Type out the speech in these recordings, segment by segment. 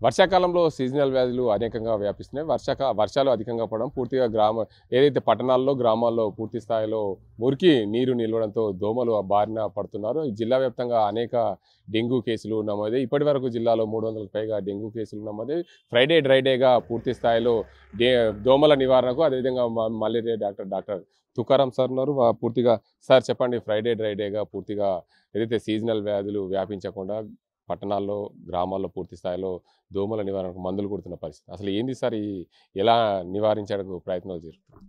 వర్షాకాలంలో సీజనల్ వ్యాధులు అనేకంగా వ్యాపిస్తున్నాయి. వర్షాలు అధికంగా పడడం పూర్తిగా ఏదైతే పట్టణాల్లో, గ్రామాల్లో పూర్తి స్థాయిలో మురికి నీరు నిలవడంతో దోమలు బారిన పడుతున్నారు. జిల్లా వ్యాప్తంగా అనేక డెంగ్యూ కేసులు నమోదయ్యాయి. ఇప్పటివరకు జిల్లాలో 300కు పైగా డెంగ్యూ కేసులు నమోదయ్యాయి. ఫ్రైడే డ్రై డేగా పూర్తి స్థాయిలో దోమల నివారణకు అదేవిధంగా మలేరియా డాక్టర్ తుకారాం సార్ ఉన్నారు. పూర్తిగా సార్ చెప్పండి, ఫ్రైడే డ్రై డేగా పూర్తిగా ఏదైతే సీజనల్ వ్యాధులు వ్యాపించకుండా పట్టణాల్లో, గ్రామాల్లో పూర్తి స్థాయిలో దోమల నివారణకు మందులు కొడుతున్న పరిస్థితి. అసలు ఏంది సార్ ఎలా నివారించడానికి ప్రయత్నాలు జరుగుతున్నాయి?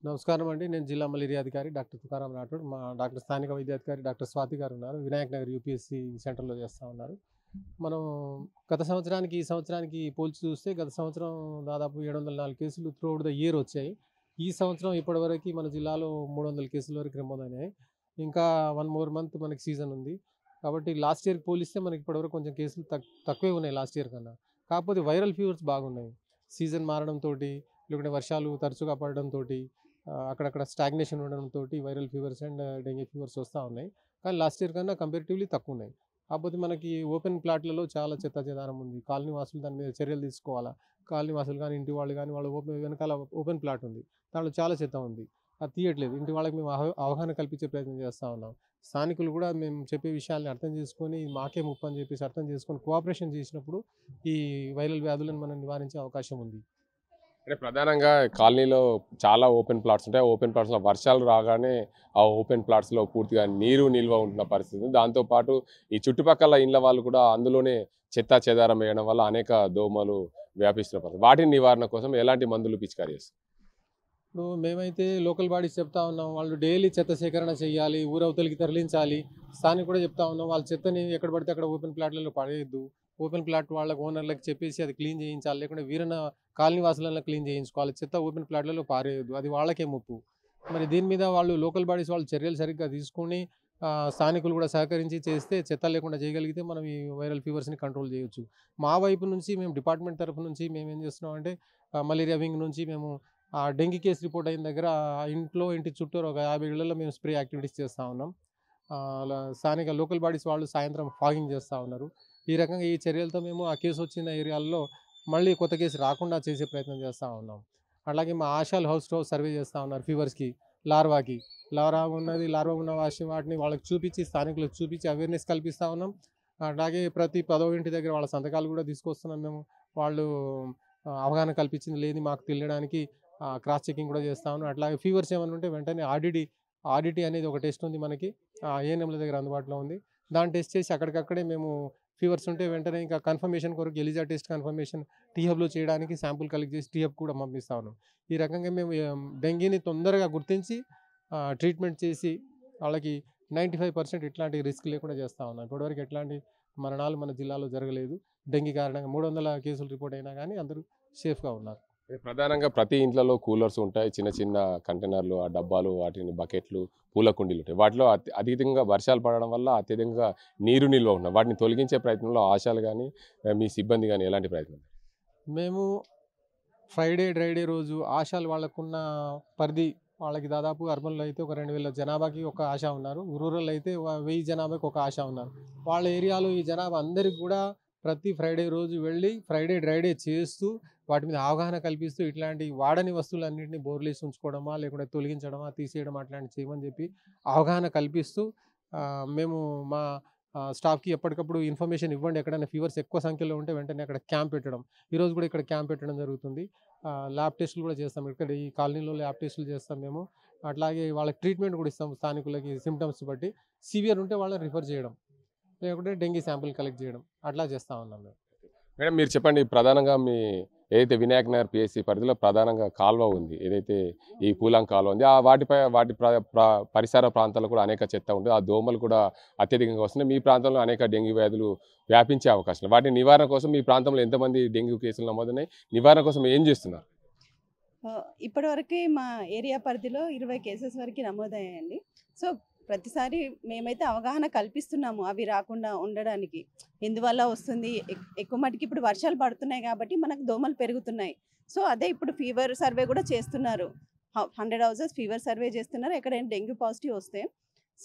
నమస్కారం అండి. నేను జిల్లా మలేరియా అధికారి డాక్టర్ తుకారాం రాఠోడ్. మా డాక్టర్ స్థానిక వైద్యాధికారి డాక్టర్ స్వాతి గారు ఉన్నారు. వినాయక్ నగర్ యూపీఎస్సీ సెంటర్లో చేస్తూ ఉన్నారు. మనం గత సంవత్సరానికి ఈ సంవత్సరానికి పోల్చి చూస్తే గత సంవత్సరం దాదాపు 704 కేసులు త్రూఅవుట్ ద ఇయర్ వచ్చాయి. ఈ సంవత్సరం ఇప్పటివరకు మన జిల్లాలో 300 కేసుల వరకు నమోదైనాయి. ఇంకా 1 more month మనకి సీజన్ ఉంది. కాబట్టి లాస్ట్ ఇయర్కి పోలిస్తే మనకి ఇప్పటివరకు కొంచెం కేసులు తక్కువే ఉన్నాయి లాస్ట్ ఇయర్ కన్నా. కాకపోతే వైరల్ ఫీవర్స్ బాగున్నాయి. సీజన్ మారడంతో లేకుంటే వర్షాలు తరచుగా పడడంతో అక్కడక్కడ స్టాగ్నేషన్ ఉండడంతో viral fevers and dengue fevers వస్తూ ఉన్నాయి. కానీ లాస్ట్ ఇయర్ కన్నా కంపారిటివ్లీ తక్కువ ఉన్నాయి. కాకపోతే మనకి ఓపెన్ ప్లాట్లలో చాలా చెదారం ఉంది. కాలనీ వాసులు దాని మీద చర్యలు తీసుకోవాలా. కాలనీ వాసులు కానీ ఇంటి వాళ్ళు కానీ వాళ్ళ వెనకాల ఓపెన్ ప్లాట్ ఉంది, దాంట్లో చాలా చెత్త ఉంది, అది తీయట్లేదు. ఇంటి వాళ్ళకి మేము అవగాహన కల్పించే ప్రయత్నం చేస్తూ ఉన్నాం. స్థానికులు కూడా మేము చెప్పే విషయాల్ని అర్థం చేసుకొని మాకే ముప్పు అని చెప్పేసి అర్థం చేసుకొని కోఆపరేషన్ చేసినప్పుడు ఈ వైరల్ వ్యాధులను మనం నివారించే అవకాశం ఉంది. అంటే ప్రధానంగా కాలనీలో చాలా ఓపెన్ ప్లాట్స్ ఉంటాయి. ఓపెన్ ప్లాట్స్లో వర్షాలు రాగానే ఆ ఓపెన్ ప్లాట్స్లో పూర్తిగా నీరు నిల్వ ఉంటున్న పరిస్థితి. దాంతోపాటు ఈ చుట్టుపక్కల ఇళ్ళ వాళ్ళు కూడా అందులోనే చెదారం వేయడం వల్ల అనేక దోమలు వ్యాపిస్తున్న పరిస్థితి. వాటి నివారణ కోసం ఎలాంటి మందులు పిచికారీ చేస్తారు? ఇప్పుడు మేమైతే లోకల్ బాడీస్ చెప్తా ఉన్నాం, వాళ్ళు డైలీ చెత్త సేకరణ చేయాలి, ఊరవతలికి తరలించాలి. స్థానిక కూడా చెప్తా ఉన్నాం, వాళ్ళ చెత్తని ఎక్కడ పడితే అక్కడ ఓపెన్ ప్లాట్లలో పడేయద్దు. ఓపెన్ ప్లాట్ వాళ్ళకి ఓనర్లకు చెప్పేసి అది క్లీన్ చేయించాలి, లేకుంటే వీరన్న కాలనీ వాసులలో క్లీన్ చేయించుకోవాలి. చెత్త ఓపెన్ ప్లాట్లలో పారేయద్దు, అది వాళ్ళకే ముప్పు. మరి దీని మీద వాళ్ళు లోకల్ బాడీస్ వాళ్ళు చర్యలు సరిగ్గా తీసుకొని స్థానికులు కూడా సహకరించి చేస్తే, చెత్త లేకుండా చేయగలిగితే మనం ఈ వైరల్ ఫీవర్స్ని కంట్రోల్ చేయొచ్చు. మా వైపు నుంచి మేము డిపార్ట్మెంట్ తరఫు నుంచి మేము ఏం చేస్తున్నాం అంటే మలేరియా వింగ్ నుంచి మేము డెంగ్యూ కేసు రిపోర్ట్ అయిన దగ్గర ఇంటి చుట్టూరు ఒక 50 ఇళ్లలో మేము స్ప్రే యాక్టివిటీస్ చేస్తూ ఉన్నాం. స్థానిక లోకల్ బాడీస్ వాళ్ళు సాయంత్రం ఫాగింగ్ చేస్తూ ఉన్నారు. ఈ రకంగా ఈ చర్యలతో మేము ఆ కేసు వచ్చిన ఏరియాల్లో మళ్ళీ కొత్త కేసు రాకుండా చేసే ప్రయత్నం చేస్తూ ఉన్నాం. అలాగే మా ఆశాలు హౌస్ టు హౌస్ సర్వే చేస్తూ ఉన్నారు. ఫీవర్స్కి, లార్వా ఉన్న వాటిని వాళ్ళకి చూపించి, స్థానికులకు చూపించి అవేర్నెస్ కల్పిస్తూ ఉన్నాం. అలాగే ప్రతి 10వ ఇంటి దగ్గర వాళ్ళ సంతకాలు కూడా తీసుకొస్తున్నాం మేము. వాళ్ళు అవగాహన కల్పించింది లేని మాకు తెలియడానికి క్రాస్ చెకింగ్ కూడా చేస్తూ ఉన్నాం. అట్లాగే ఫీవర్స్ ఏమైనా ఉంటే వెంటనే ఆర్డిటీ అనేది ఒక టెస్ట్ ఉంది మనకి, ఏఎన్ఎంల దగ్గర అందుబాటులో ఉంది. దాన్ని టెస్ట్ చేసి అక్కడికక్కడే మేము ఫీవర్స్ ఉంటే వెంటనే ఇంకా కన్ఫర్మేషన్ కొరకు ఎలిజా టెస్ట్ కన్ఫర్మేషన్ టీహబ్లో చేయడానికి శాంపుల్ కలెక్ట్ చేసి టీహబ్ కూడా పంపిస్తా ఉన్నాం. ఈ రకంగా మేము డెంగీని తొందరగా గుర్తించి ట్రీట్మెంట్ చేసి వాళ్ళకి 95% ఇట్లాంటి రిస్క్ లేకుండా చేస్తూ ఉన్నాం. ఇప్పటివరకు ఎట్లాంటి మరణాలు మన జిల్లాలో జరగలేదు. డెంగీ కారణంగా 300 కేసులు రిపోర్ట్ అయినా కానీ అందరూ సేఫ్గా ఉన్నారు. ప్రధానంగా ప్రతి ఇంట్లో కూలర్స్ ఉంటాయి, చిన్న చిన్న కంటైనర్లు, ఆ డబ్బాలు, వాటిని బకెట్లు, పూల కుండీలు ఉంటాయి. వాటిలో అధికంగా వర్షాలు పడడం వల్ల అత్యధికంగా నీరు నిల్వ ఉన్నాయి. వాటిని తొలగించే ప్రయత్నంలో ఆశాలు కానీ మీ సిబ్బంది కానీ ఎలాంటి ప్రయత్నం? మేము ఫ్రైడే డ్రై డే రోజు ఆశాలు వాళ్ళకున్న పరిధి, వాళ్ళకి దాదాపు అర్బన్లో అయితే ఒక 2000 జనాభాకి ఒక ఆశ ఉన్నారు, రూరల్ అయితే 1000 జనాభాకి ఒక ఆశ ఉన్నారు. వాళ్ళ ఏరియాలో ఈ జనాభా అందరికి కూడా ప్రతి ఫ్రైడే రోజు వెళ్ళి ఫ్రైడే డ్రై డే చేస్తూ వాటి మీద అవగాహన కల్పిస్తూ ఇట్లాంటి వాడని వస్తువులన్నింటినీ బోర్లేసి ఉంచుకోవడమా, లేకుంటే తొలగించడమా, తీసేయడం అట్లాంటివి చేయమని చెప్పి అవగాహన కల్పిస్తూ మేము మా స్టాఫ్కి ఎప్పటికప్పుడు ఇన్ఫర్మేషన్ ఇవ్వండి. ఎక్కడైనా ఫీవర్స్ ఎక్కువ సంఖ్యలో ఉంటే వెంటనే అక్కడ క్యాంప్ పెట్టడం. ఈరోజు కూడా ఇక్కడ క్యాంప్ పెట్టడం జరుగుతుంది. ల్యాబ్ టెస్టులు కూడా చేస్తాం. ఇక్కడ ఈ కాలనీలో ల్యాబ్ టెస్టులు చేస్తాం మేము. అట్లాగే వాళ్ళకి ట్రీట్మెంట్ కూడా ఇస్తాం. స్థానికులకి సిమ్టమ్స్ బట్టి సివియర్ ఉంటే వాళ్ళని రిఫర్ చేయడం, లేకుంటే డెంగీ శాంపిల్ కలెక్ట్ చేయడం, అట్లా చేస్తూ ఉన్నాం మేము. మేడం, మీరు చెప్పండి, ప్రధానంగా మీ ఏదైతే వినాయక్ నగర్ పిఎస్సి పరిధిలో ప్రధానంగా కాలువ ఉంది, ఏదైతే ఈ పూలాం కాలువ ఉంది, వాటి పరిసర ప్రాంతాల్లో కూడా అనేక చెత్త ఉంటుంది. ఆ దోమలు కూడా అత్యధికంగా వస్తున్నాయి. మీ ప్రాంతంలో అనేక డెంగ్యూ వ్యాధులు వ్యాపించే అవకాశం. వాటి నివారణ కోసం మీ ప్రాంతంలో ఎంతమంది డెంగ్యూ కేసులు నమోదున్నాయి? నివారణ కోసం ఏం చేస్తున్నారు? ఇప్పటివరకు మా ఏరియా పరిధిలో 20 కేసెస్ వరకు నమోదయ్యాయండి. సో ప్రతిసారి మేమైతే అవగాహన కల్పిస్తున్నాము అవి రాకుండా ఉండడానికి. ఎందువల్ల వస్తుంది, ఎక్కువ మటుకు ఇప్పుడు వర్షాలు పడుతున్నాయి కాబట్టి మనకు దోమలు పెరుగుతున్నాయి. సో అదే ఇప్పుడు ఫీవర్ సర్వే కూడా చేస్తున్నారు. 100 houses ఫీవర్ సర్వే చేస్తున్నారు. ఎక్కడైనా డెంగ్యూ పాజిటివ్ వస్తే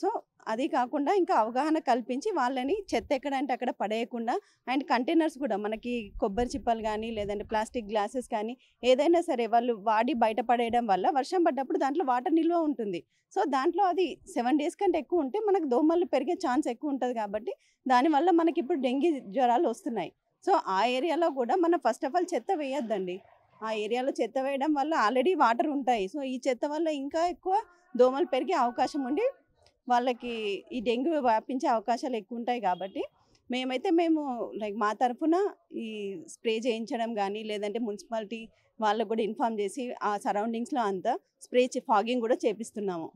సో అది కాకుండా ఇంకా అవగాహన కల్పించి వాళ్ళని చెత్త ఎక్కడంటే అక్కడ పడేయకుండా, అండ్ కంటైనర్స్ కూడా మనకి కొబ్బరి చిప్పలు కానీ లేదంటే ప్లాస్టిక్ గ్లాసెస్ కానీ ఏదైనా సరే వాళ్ళు వాడి బయట పడేయడం వల్ల వర్షం పడ్డప్పుడు దాంట్లో వాటర్ నిల్వ ఉంటుంది. సో దాంట్లో అది 7 డేస్ కంటే ఎక్కువ ఉంటే మనకు దోమలు పెరిగే ఛాన్స్ ఎక్కువ ఉంటుంది కాబట్టి దానివల్ల మనకి ఇప్పుడు డెంగీ జ్వరాలు వస్తున్నాయి. సో ఆ ఏరియాలో కూడా మనం ఫస్ట్ ఆఫ్ ఆల్ చెత్త వేయొద్దండి. ఆ ఏరియాలో చెత్త వేయడం వల్ల ఆల్రెడీ వాటర్ ఉంటాయి. సో ఈ చెత్త వల్ల ఇంకా ఎక్కువ దోమలు పెరిగే అవకాశం ఉండి వాళ్ళకి ఈ డెంగ్యూ వ్యాపించే అవకాశాలు ఎక్కువ ఉంటాయి కాబట్టి మేము లైక్ మా తరఫున ఈ స్ప్రే చేయించడం కానీ లేదంటే మున్సిపాలిటీ వాళ్ళకు కూడా ఇన్ఫార్మ్ చేసి ఆ సరౌండింగ్స్లో అంతా స్ప్రే ఫాగింగ్ కూడా చేపిస్తున్నాము.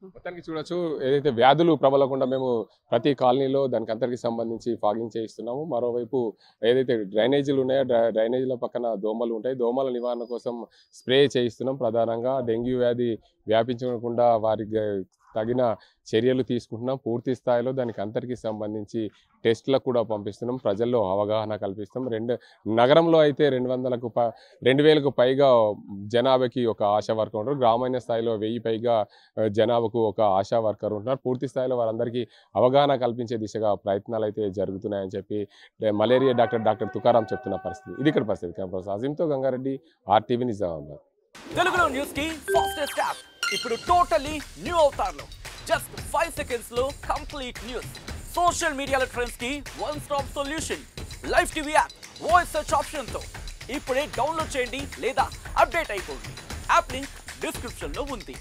మొత్తానికి చూడొచ్చు, ఏదైతే వ్యాధులు ప్రబలకుండా మేము ప్రతి కాలనీలో దానికి అందరికి సంబంధించి ఫాగింగ్ చేయిస్తున్నాము. మరోవైపు ఏదైతే డ్రైనేజీలు ఉన్నాయో డ్రైనేజీల పక్కన దోమలు ఉంటాయి, దోమల నివారణ కోసం స్ప్రే చేయిస్తున్నాం. ప్రధానంగా డెంగ్యూ వ్యాధి వ్యాపించకుండా వారికి తగిన చర్యలు తీసుకుంటున్నాం. పూర్తి స్థాయిలో దానికి అందరికీ సంబంధించి టెస్టులకు కూడా పంపిస్తున్నాం. ప్రజల్లో అవగాహన కల్పిస్తాం. నగరంలో అయితే 2000కు పైగా జనాభాకి ఒక ఆశా వర్కర్ ఉంటారు. గ్రామీణ స్థాయిలో 1000 పైగా జనాభాకు ఒక ఆశా వర్కర్ ఉంటున్నారు. పూర్తి స్థాయిలో వారందరికీ అవగాహన కల్పించే దిశగా ప్రయత్నాలు అయితే జరుగుతున్నాయని చెప్పి మలేరియా డాక్టర్ తుకారాం చెప్తున్న పరిస్థితి. ఇది ఇక్కడ పరిస్థితి. కెమెరా అజీంతో గంగారెడ్డి, RTV నిజామాబాద్. తెలుగులో న్యూస్ కి ఫాస్టెస్ట్ యాప్ ఇప్పుడు టోటలీ న్యూ అవతార్లో జస్ట్ 5 సెకండ్స్ లో కంప్లీట్ న్యూస్. సోషల్ మీడియాలో ట్రెండ్స్ కి one stop solution. Live TV app voice search option తో ఇప్పుడే డౌన్లోడ్ చేయండి లేదా అప్డేట్ అయిపోండి. యాప్ లింక్ డిస్క్రిప్షన్ లో ఉంది.